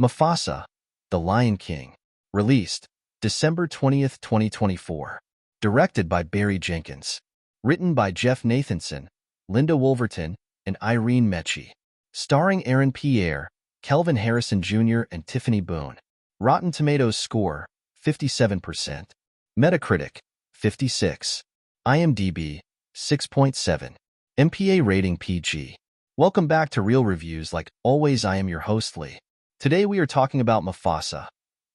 Mufasa, The Lion King. Released December 20th, 2024. Directed by Barry Jenkins. Written by Jeff Nathanson, Linda Wolverton, and Irene Mecci. Starring Aaron Pierre, Kelvin Harrison Jr., and Tiffany Boone. Rotten Tomatoes score, 57%. Metacritic, 56. IMDb, 6.7. MPA rating PG. Welcome back to Real Reviews. Like always, I am your host, Lee. Today we are talking about Mufasa,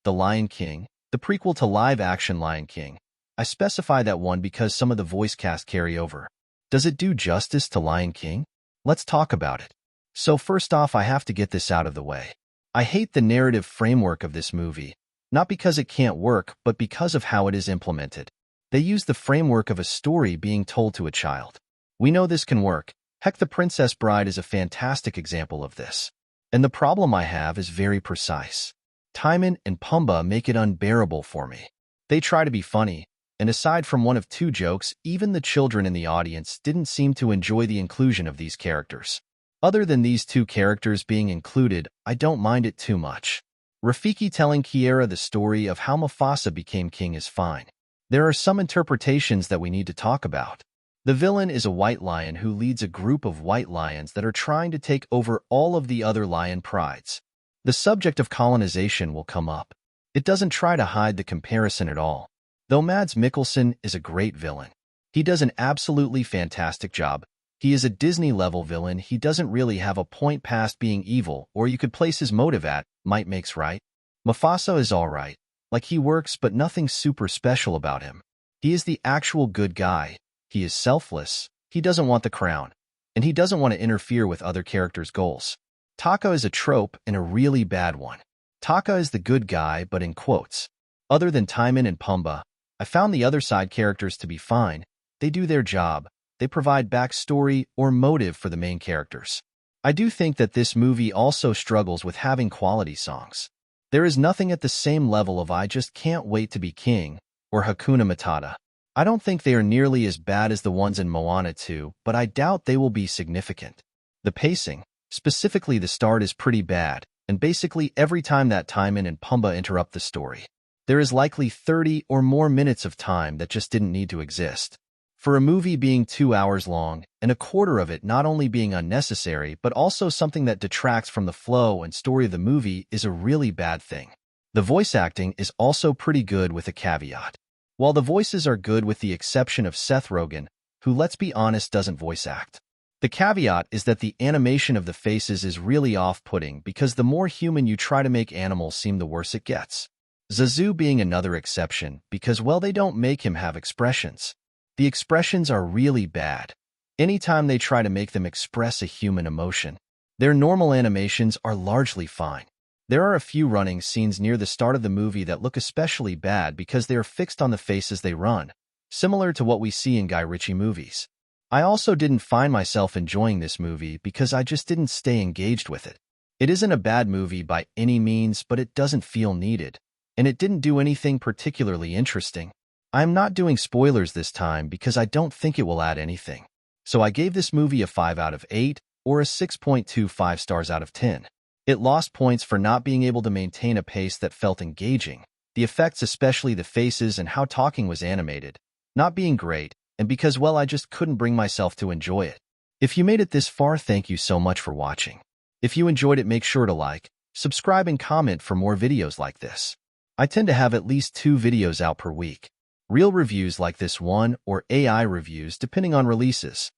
The Lion King, the prequel to live-action Lion King. I specify that one because some of the voice cast carry over. Does it do justice to Lion King? Let's talk about it. So first off, I have to get this out of the way. I hate the narrative framework of this movie, not because it can't work, but because of how it is implemented. They use the framework of a story being told to a child. We know this can work. Heck, The Princess Bride is a fantastic example of this. And the problem I have is very precise. Timon and Pumbaa make it unbearable for me. They try to be funny, and aside from one of two jokes, even the children in the audience didn't seem to enjoy the inclusion of these characters. Other than these two characters being included, I don't mind it too much. Rafiki telling Kiara the story of how Mufasa became king is fine. There are some interpretations that we need to talk about. The villain is a white lion who leads a group of white lions that are trying to take over all of the other lion prides. The subject of colonization will come up. It doesn't try to hide the comparison at all. Though Mads Mikkelsen is a great villain. He does an absolutely fantastic job. He is a Disney-level villain. He doesn't really have a point past being evil, or you could place his motive at, might makes right. Mufasa is alright. Like, he works, but nothing super special about him. He is the actual good guy. He is selfless, he doesn't want the crown, and he doesn't want to interfere with other characters' goals. Taka is a trope and a really bad one. Taka is the good guy, but in quotes. Other than Timon and Pumbaa, I found the other side characters to be fine. They do their job. They provide backstory or motive for the main characters. I do think that this movie also struggles with having quality songs. There is nothing at the same level of I Just Can't Wait to Be King or Hakuna Matata. I don't think they are nearly as bad as the ones in Moana 2, but I doubt they will be significant. The pacing, specifically the start, is pretty bad, and basically every time that Timon and Pumbaa interrupt the story, there is likely 30 or more minutes of time that just didn't need to exist. For a movie being 2 hours long, and a quarter of it not only being unnecessary but also something that detracts from the flow and story of the movie is a really bad thing. The voice acting is also pretty good with a caveat. While the voices are good with the exception of Seth Rogen, who, let's be honest, doesn't voice act. The caveat is that the animation of the faces is really off-putting because the more human you try to make animals seem, the worse it gets. Zazu being another exception because, well, they don't make him have expressions. The expressions are really bad. Anytime they try to make them express a human emotion, their normal animations are largely fine. There are a few running scenes near the start of the movie that look especially bad because they are fixed on the face as they run, similar to what we see in Guy Ritchie movies. I also didn't find myself enjoying this movie because I just didn't stay engaged with it. It isn't a bad movie by any means, but it doesn't feel needed, and it didn't do anything particularly interesting. I'm not doing spoilers this time because I don't think it will add anything. So I gave this movie a 5 out of 8 or a 6.25 stars out of 10. It lost points for not being able to maintain a pace that felt engaging, the effects, especially the faces and how talking was animated, not being great, and because, well, I just couldn't bring myself to enjoy it. If you made it this far, thank you so much for watching. If you enjoyed it, make sure to like, subscribe, and comment for more videos like this. I tend to have at least 2 videos out per week. Real reviews like this one, or AI reviews depending on releases.